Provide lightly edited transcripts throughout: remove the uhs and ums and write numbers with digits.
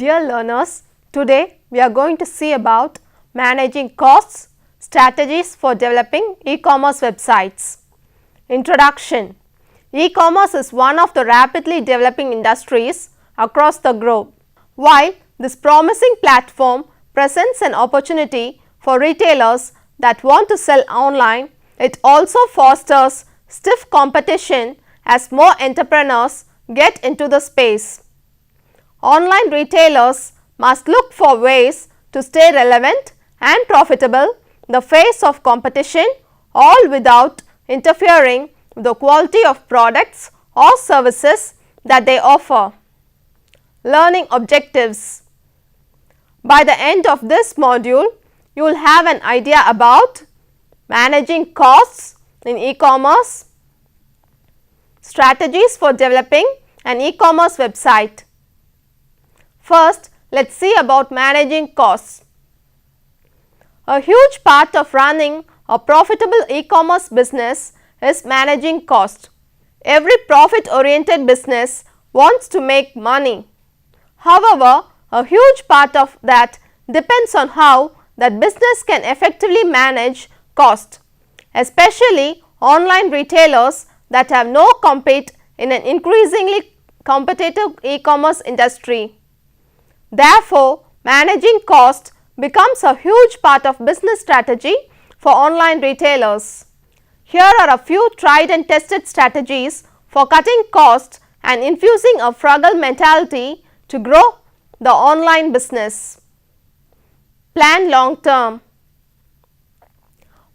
Dear learners, today we are going to see about managing costs, strategies for developing e-commerce websites. Introduction. E-commerce is one of the rapidly developing industries across the globe. While this promising platform presents an opportunity for retailers that want to sell online, it also fosters stiff competition as more entrepreneurs get into the space. Online retailers must look for ways to stay relevant and profitable in the face of competition, all without interfering with the quality of products or services that they offer. Learning objectives. By the end of this module, you will have an idea about managing costs in e-commerce, strategies for developing an e-commerce website. First, let us see about managing costs. A huge part of running a profitable e-commerce business is managing cost. Every profit-oriented business wants to make money. However, a huge part of that depends on how that business can effectively manage cost, especially online retailers that have no compete in an increasingly competitive e-commerce industry. Therefore, managing cost becomes a huge part of business strategy for online retailers. Here are a few tried and tested strategies for cutting costs and infusing a frugal mentality to grow the online business. Plan long term.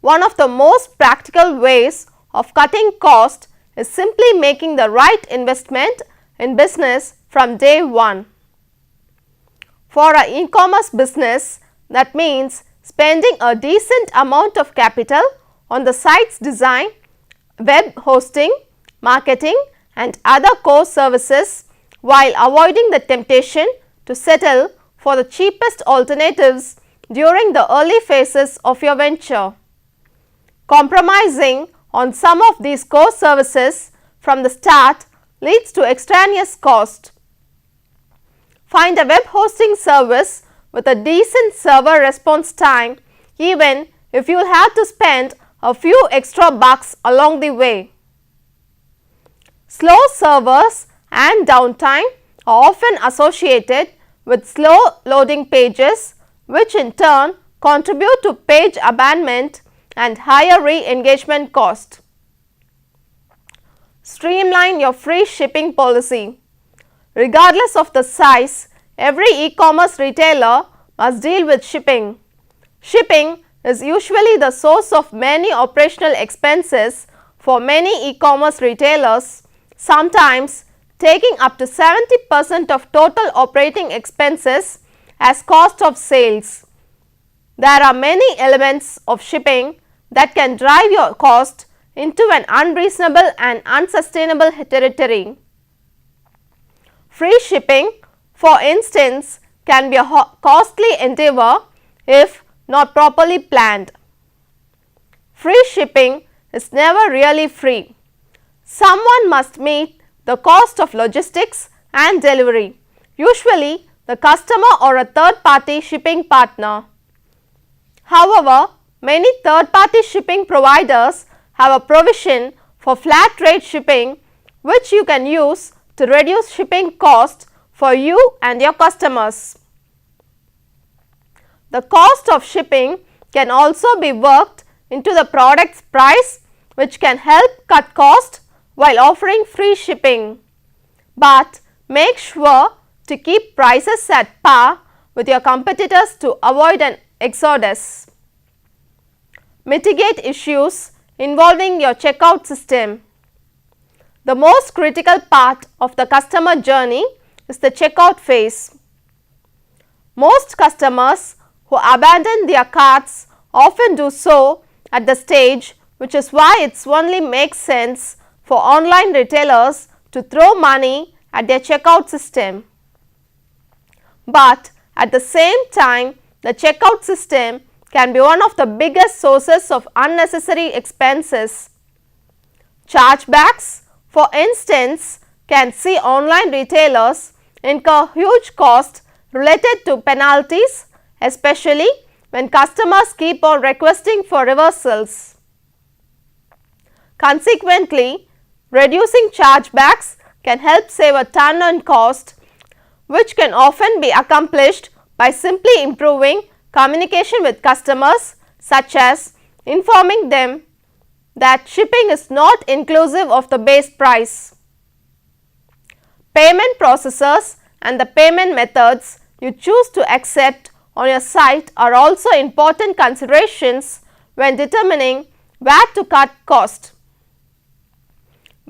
One of the most practical ways of cutting cost is simply making the right investment in business from day one. For an e-commerce business, that means spending a decent amount of capital on the site's design, web hosting, marketing and other core services, while avoiding the temptation to settle for the cheapest alternatives during the early phases of your venture. Compromising on some of these core services from the start leads to extraneous cost. Find a web hosting service with a decent server response time, even if you will have to spend a few extra bucks along the way. Slow servers and downtime are often associated with slow loading pages, which in turn contribute to page abandonment and higher re-engagement cost. Streamline your free shipping policy. Regardless of the size, every e-commerce retailer must deal with shipping. Shipping is usually the source of many operational expenses for many e-commerce retailers, sometimes taking up to 70% of total operating expenses as cost of sales. There are many elements of shipping that can drive your cost into an unreasonable and unsustainable territory. Free shipping, for instance, can be a costly endeavor if not properly planned. Free shipping is never really free. Someone must meet the cost of logistics and delivery, usually the customer or a third-party shipping partner. However, many third-party shipping providers have a provision for flat rate shipping, which you can use to reduce shipping costs for you and your customers. The cost of shipping can also be worked into the product's price, which can help cut cost while offering free shipping. But make sure to keep prices at par with your competitors to avoid an exodus. Mitigate issues involving your checkout system. The most critical part of the customer journey is the checkout phase. Most customers who abandon their carts often do so at the stage, which is why it only makes sense for online retailers to throw money at their checkout system. But at the same time, the checkout system can be one of the biggest sources of unnecessary expenses. Chargebacks, for instance, can see online retailers incur huge costs related to penalties, especially when customers keep on requesting for reversals. Consequently, reducing chargebacks can help save a ton on cost, which can often be accomplished by simply improving communication with customers, such as informing them that shipping is not inclusive of the base price. Payment processors and the payment methods you choose to accept on your site are also important considerations when determining where to cut cost.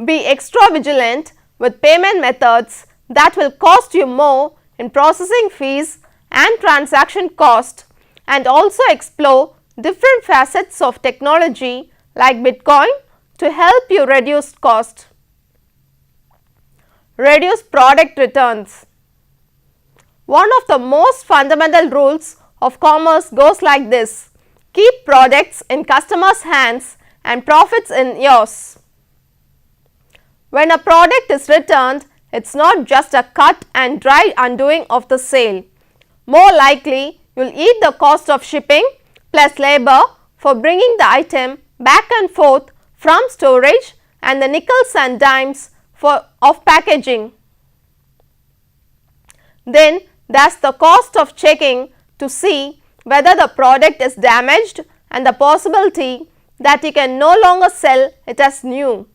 Be extra vigilant with payment methods that will cost you more in processing fees and transaction cost, and also explore different facets of technology like Bitcoin to help you reduce cost. Reduce product returns. One of the most fundamental rules of commerce goes like this: keep products in customers' hands and profits in yours. When a product is returned, it's not just a cut and dry undoing of the sale. More likely, you'll eat the cost of shipping plus labor for bringing the item back and forth from storage and the nickels and dimes of packaging. Then there's the cost of checking to see whether the product is damaged and the possibility that you can no longer sell it as new.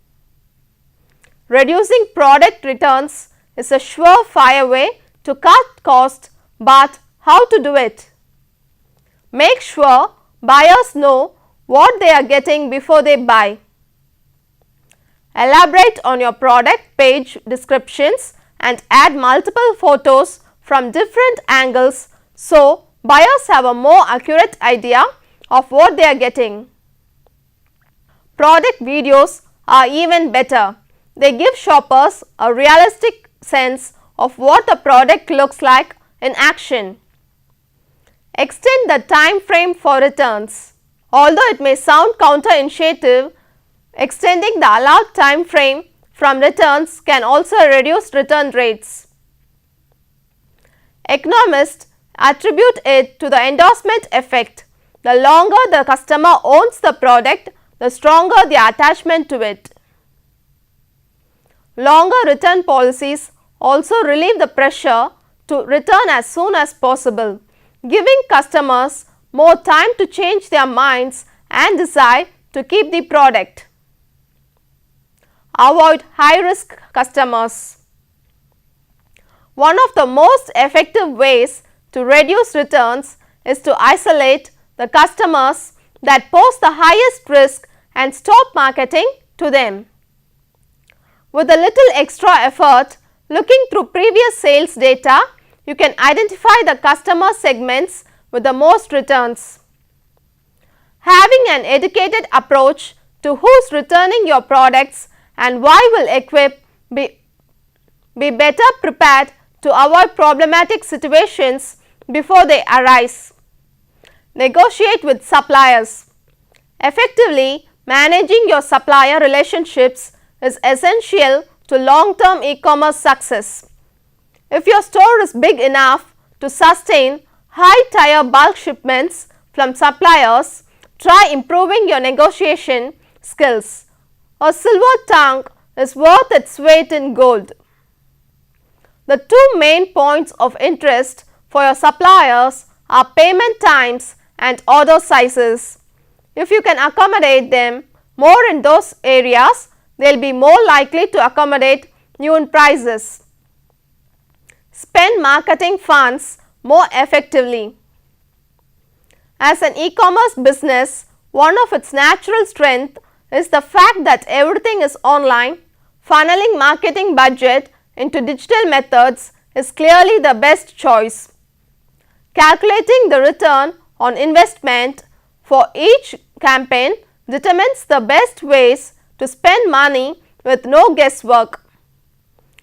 Reducing product returns is a surefire way to cut cost, but how to do it? Make sure buyers know what they are getting before they buy. Elaborate on your product page descriptions and add multiple photos from different angles so buyers have a more accurate idea of what they are getting. Product videos are even better. They give shoppers a realistic sense of what the product looks like in action. Extend the time frame for returns. Although it may sound counterintuitive, extending the allowed time frame from returns can also reduce return rates. Economists attribute it to the endorsement effect. The longer the customer owns the product, the stronger the attachment to it. Longer return policies also relieve the pressure to return as soon as possible, giving customers more time to change their minds and decide to keep the product. Avoid high-risk customers. One of the most effective ways to reduce returns is to isolate the customers that pose the highest risk and stop marketing to them. With a little extra effort, looking through previous sales data, you can identify the customer segments with the most returns. Having an educated approach to who's returning your products and why will equip be better prepared to avoid problematic situations before they arise. Negotiate with suppliers. Effectively managing your supplier relationships is essential to long-term e-commerce success. If your store is big enough to sustain high-tier bulk shipments from suppliers, try improving your negotiation skills. A silver tongue is worth its weight in gold. The two main points of interest for your suppliers are payment times and order sizes. If you can accommodate them more in those areas, they will be more likely to accommodate you in prices. Spend marketing funds more effectively. As an e-commerce business, one of its natural strengths is the fact that everything is online. Funneling marketing budget into digital methods is clearly the best choice. Calculating the return on investment for each campaign determines the best ways to spend money with no guesswork.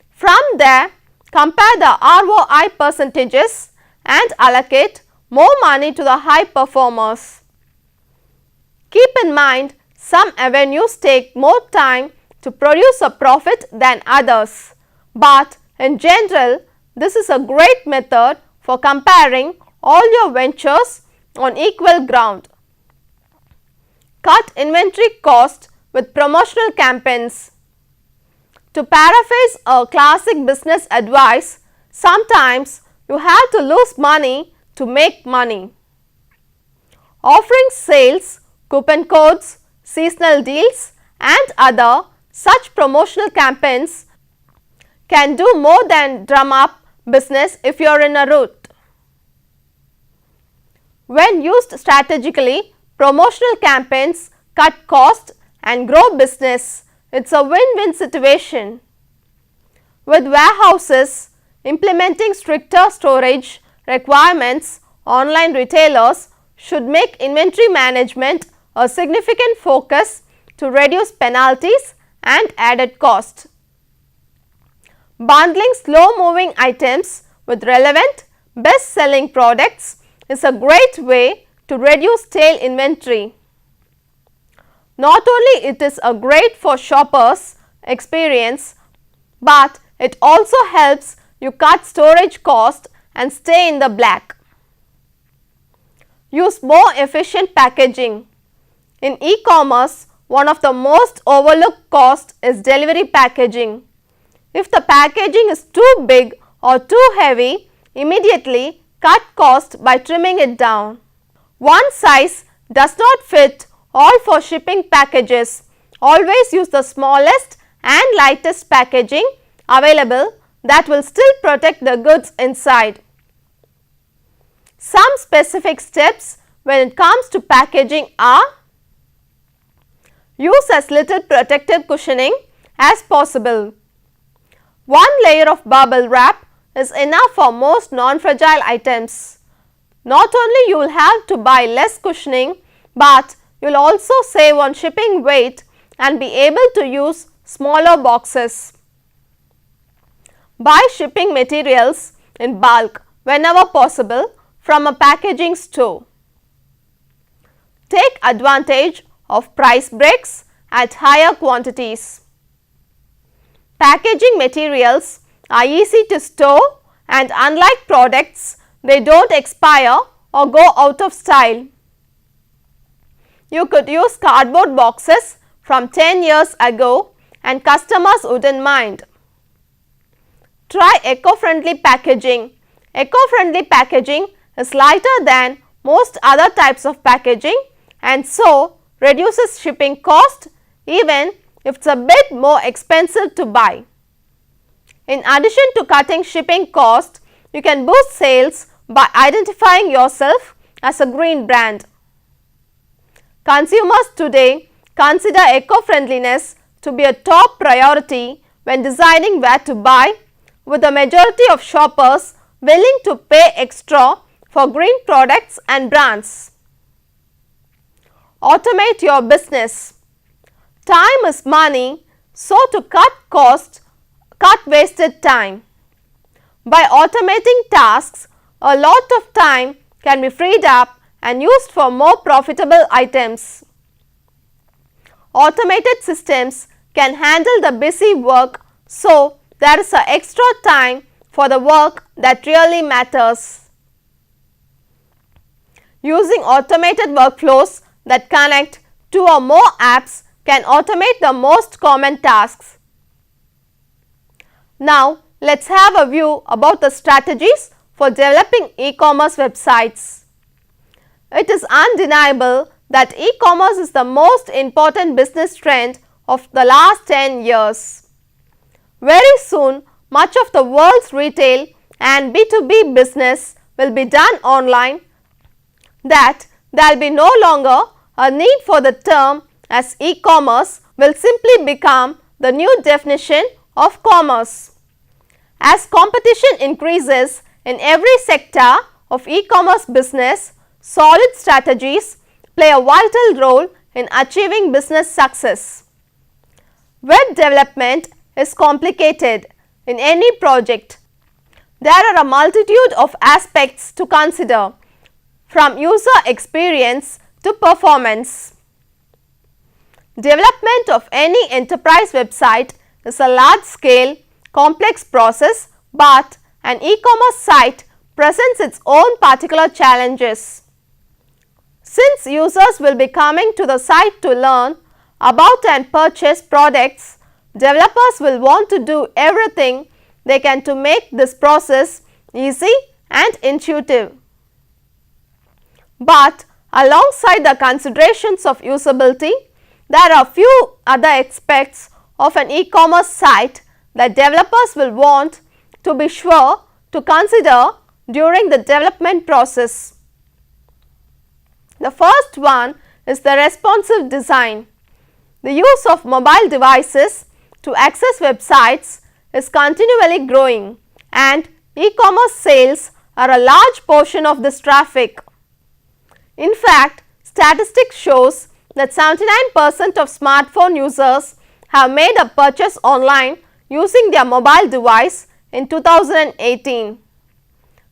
From there, compare the ROI percentages and allocate more money to the high performers. Keep in mind, some avenues take more time to produce a profit than others, but in general, this is a great method for comparing all your ventures on equal ground. Cut inventory cost with promotional campaigns. To paraphrase a classic business advice, sometimes you have to lose money to make money. Offering sales, coupon codes, seasonal deals and other such promotional campaigns can do more than drum up business if you are in a rut. When used strategically, promotional campaigns cut cost and grow business. It's a win-win situation. With warehouses implementing stricter storage requirements, online retailers should make inventory management a significant focus to reduce penalties and added cost. Bundling slow-moving items with relevant, best-selling products is a great way to reduce tail inventory. Not only it is a great for shoppers' experience, but it also helps you cut storage cost and stay in the black. Use more efficient packaging. In e-commerce, one of the most overlooked costs is delivery packaging. If the packaging is too big or too heavy, immediately cut cost by trimming it down. One size does not fit all for shipping packages. Always use the smallest and lightest packaging available that will still protect the goods inside. Some specific steps when it comes to packaging are: use as little protective cushioning as possible. One layer of bubble wrap is enough for most non-fragile items. Not only you will have to buy less cushioning, but you will also save on shipping weight and be able to use smaller boxes. Buy shipping materials in bulk whenever possible from a packaging store. Take advantage of price breaks at higher quantities. Packaging materials are easy to store and unlike products, they don't expire or go out of style. You could use cardboard boxes from 10 years ago and customers wouldn't mind. Try eco-friendly packaging. Eco-friendly packaging is lighter than most other types of packaging and so reduces shipping cost even if it's a bit more expensive to buy. In addition to cutting shipping cost, you can boost sales by identifying yourself as a green brand. Consumers today consider eco-friendliness to be a top priority when deciding where to buy, with the majority of shoppers willing to pay extra for green products and brands. Automate your business. Time is money, so to cut cost, cut wasted time. By automating tasks, a lot of time can be freed up and used for more profitable items. Automated systems can handle the busy work, so there is a extra time for the work that really matters. Using automated workflows that connect two or more apps can automate the most common tasks. Now, let's have a view about the strategies for developing e-commerce websites. It is undeniable that e-commerce is the most important business trend of the last 10 years. Very soon, much of the world's retail and B2B business will be done online, that there will be no longer a need for the term, as e-commerce will simply become the new definition of commerce. As competition increases in every sector of e-commerce business, solid strategies play a vital role in achieving business success. Web development is complicated in any project. There are a multitude of aspects to consider, from user experience to performance. Development of any enterprise website is a large-scale, complex process, but an e-commerce site presents its own particular challenges. Since users will be coming to the site to learn about and purchase products, developers will want to do everything they can to make this process easy and intuitive. But alongside the considerations of usability, there are few other aspects of an e-commerce site that developers will want to be sure to consider during the development process. The first one is the responsive design. The use of mobile devices to access websites is continually growing, and e-commerce sales are a large portion of this traffic. In fact, statistics shows that 79% of smartphone users have made a purchase online using their mobile device in 2018.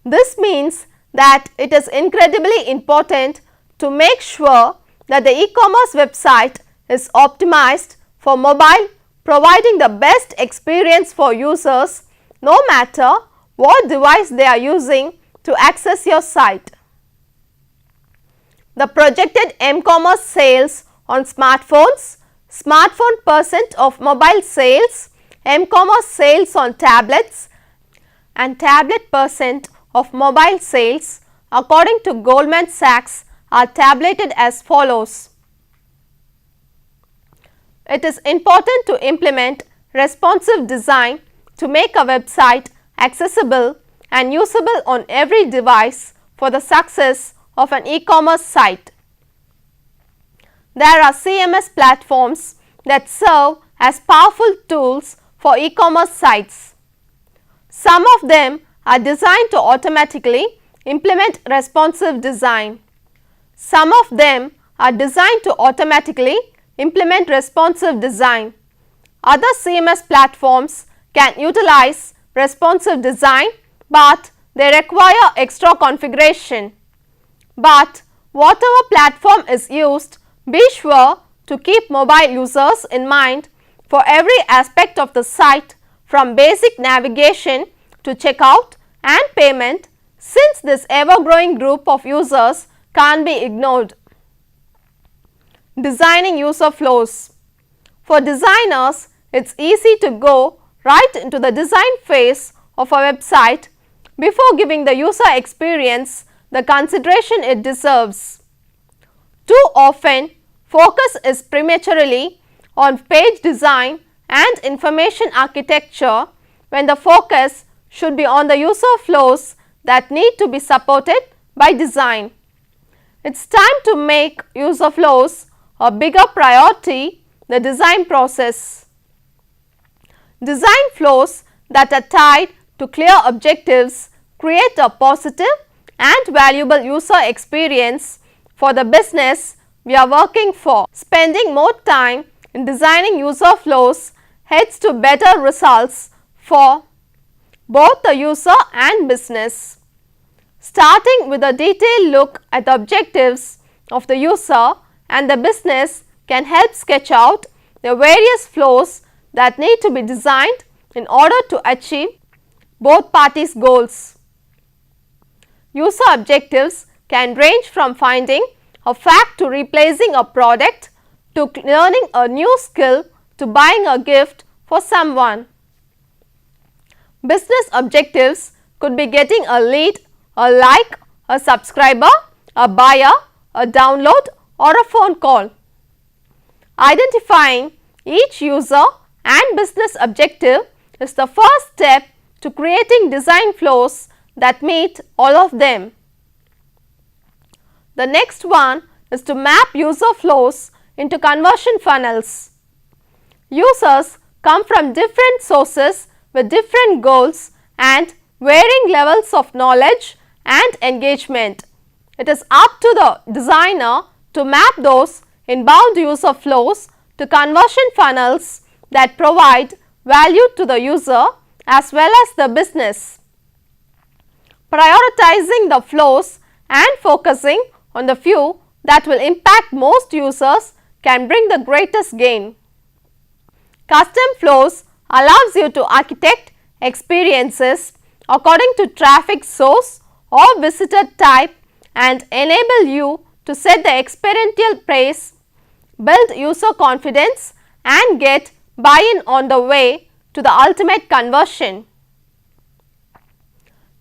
This means that it is incredibly important to make sure that the e-commerce website is optimized for mobile, providing the best experience for users no matter what device they are using to access your site. The projected m-commerce sales on smartphones, smartphone percent of mobile sales, m-commerce sales on tablets and tablet percent of mobile sales according to Goldman Sachs are tabulated as follows. It is important to implement responsive design to make a website accessible and usable on every device for the success of an e-commerce site. There are CMS platforms that serve as powerful tools for e-commerce sites. Some of them are designed to automatically implement responsive design. Some of them are designed to automatically implement responsive design. Other CMS platforms can utilize responsive design, but they require extra configuration. But whatever platform is used, be sure to keep mobile users in mind for every aspect of the site, from basic navigation to checkout and payment, since this ever-growing group of users can't be ignored. Designing user flows. For designers, it's easy to go right into the design phase of a website before giving the user experience the consideration it deserves. Too often, focus is prematurely on page design and information architecture when the focus should be on the user flows that need to be supported by design. It's time to make user flows a bigger priority, the design process. Design flows that are tied to clear objectives create a positive and valuable user experience for the business we are working for. Spending more time in designing user flows heads to better results for both the user and business. Starting with a detailed look at the objectives of the user and the business can help sketch out the various flows that need to be designed in order to achieve both parties' goals. User objectives can range from finding a fact to replacing a product to learning a new skill to buying a gift for someone. Business objectives could be getting a lead, a like, a subscriber, a buyer, a download or a phone call. Identifying each user and business objective is the first step to creating design flows that meet all of them. The next one is to map user flows into conversion funnels. Users come from different sources with different goals and varying levels of knowledge and engagement. It is up to the designer to map those inbound user flows to conversion funnels that provide value to the user as well as the business. Prioritizing the flows and focusing on the few that will impact most users can bring the greatest gain. Custom flows allows you to architect experiences according to traffic source or visitor type and enable you to set the experiential pace, build user confidence and get buy-in on the way to the ultimate conversion.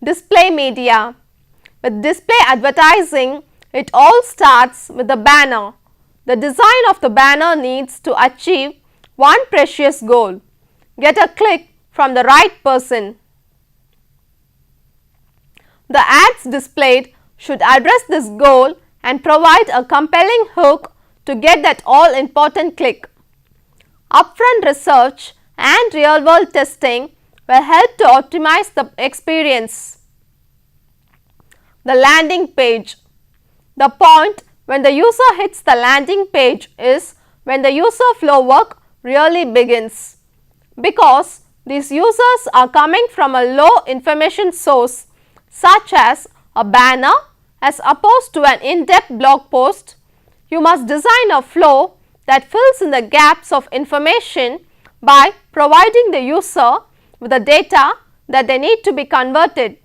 Display media. With display advertising, it all starts with the banner. The design of the banner needs to achieve one precious goal: get a click from the right person. The ads displayed should address this goal and provide a compelling hook to get that all-important click. Upfront research and real-world testing will help to optimize the experience. The landing page. The point when the user hits the landing page is when the user flow work really begins. Because these users are coming from a low information source such as a banner as opposed to an in-depth blog post, you must design a flow that fills in the gaps of information by providing the user with the data that they need to be converted.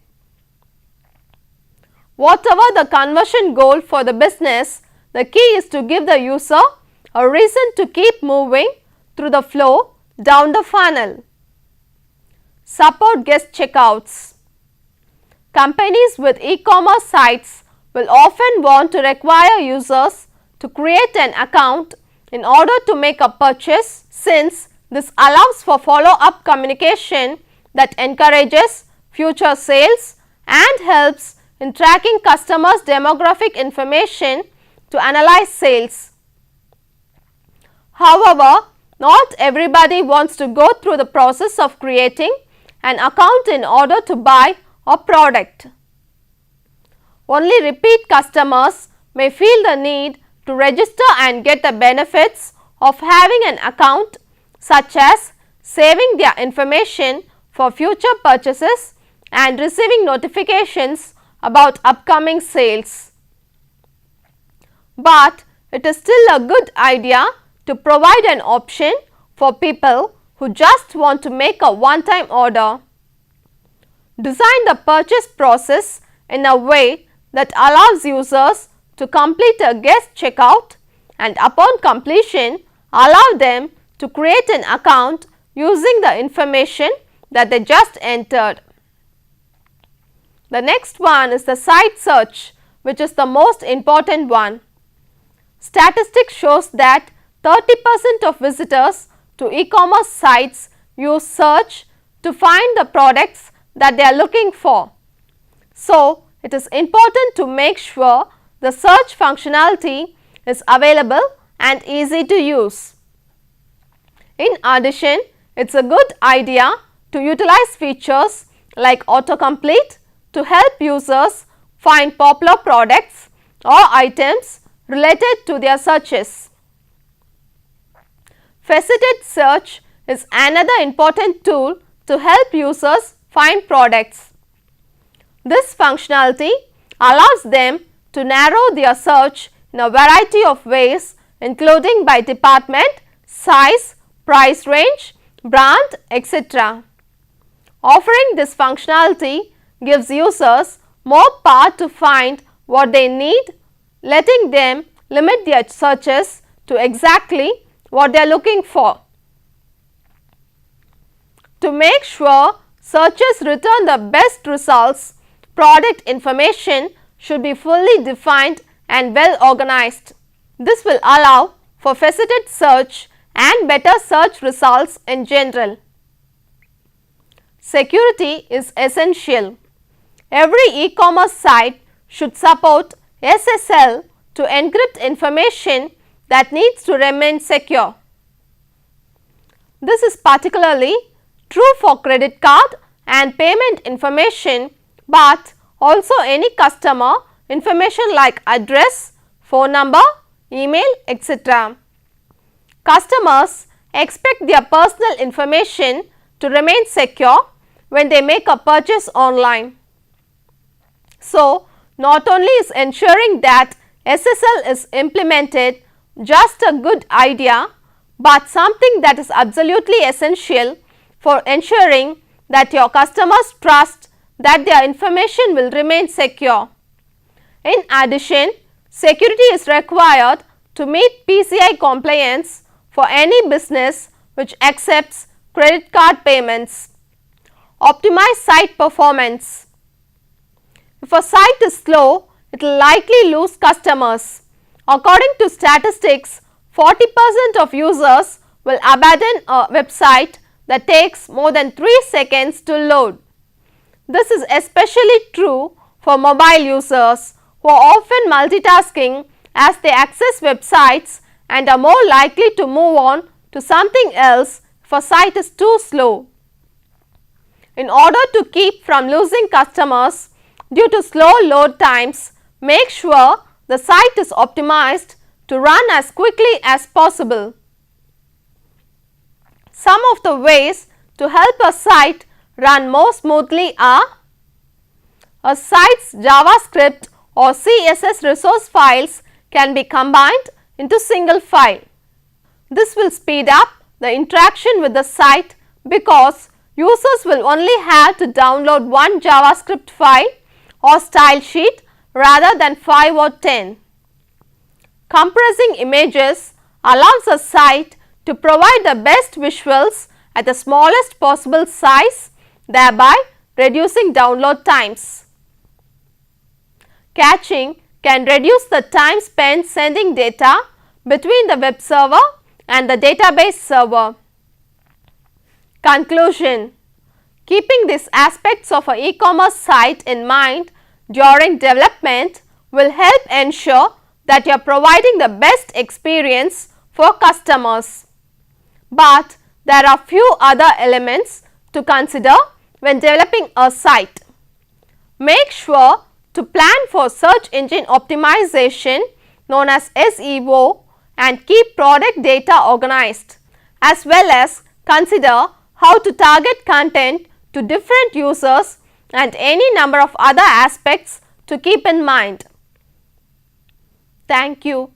Whatever the conversion goal for the business, the key is to give the user a reason to keep moving through the flow down the funnel. Support guest checkouts. Companies with e-commerce sites will often want to require users to create an account in order to make a purchase, since this allows for follow-up communication that encourages future sales and helps in tracking customers' demographic information to analyze sales. However, not everybody wants to go through the process of creating an account in order to buy a product. Only repeat customers may feel the need to register and get the benefits of having an account, such as saving their information for future purchases and receiving notifications about upcoming sales. But it is still a good idea to provide an option for people who just want to make a one-time order. Design the purchase process in a way that allows users to complete a guest checkout, and upon completion allow them to create an account using the information that they just entered. The next one is the site search, which is the most important one. Statistics shows that 30% of visitors to e-commerce sites use search to find the products that they are looking for. So, it is important to make sure the search functionality is available and easy to use. In addition, it is a good idea to utilize features like autocomplete to help users find popular products or items related to their searches. Faceted search is another important tool to help users find products. This functionality allows them to narrow their search in a variety of ways, including by department, size, price range, brand, etc. Offering this functionality gives users more power to find what they need, letting them limit their searches to exactly what they are looking for. To make sure searches return the best results, product information should be fully defined and well organized. This will allow for faceted search and better search results in general. Security is essential. Every e-commerce site should support SSL to encrypt information that needs to remain secure. This is particularly true for credit card and payment information, but also any customer information like address, phone number, email, etc. Customers expect their personal information to remain secure when they make a purchase online. So, not only is ensuring that SSL is implemented just a good idea, but something that is absolutely essential for ensuring that your customers trust that their information will remain secure. In addition, security is required to meet PCI compliance for any business which accepts credit card payments. Optimize site performance. If a site is slow, it will likely lose customers. According to statistics, 40% of users will abandon a website that takes more than 3 seconds to load. This is especially true for mobile users who are often multitasking as they access websites and are more likely to move on to something else if a site is too slow. In order to keep from losing customers due to slow load times, make sure the site is optimized to run as quickly as possible. Some of the ways to help a site run more smoothly are: a site's JavaScript or CSS resource files can be combined into single file. This will speed up the interaction with the site because users will only have to download one JavaScript file or style sheet rather than 5 or 10. Compressing images allows a site to provide the best visuals at the smallest possible size, thereby reducing download times. Caching can reduce the time spent sending data between the web server and the database server. Conclusion: keeping these aspects of an e-commerce site in mind during development will help ensure that you are providing the best experience for customers. But there are few other elements to consider when developing a site. Make sure to plan for search engine optimization known as SEO and keep product data organized, as well as consider how to target content to different users and any number of other aspects to keep in mind. Thank you.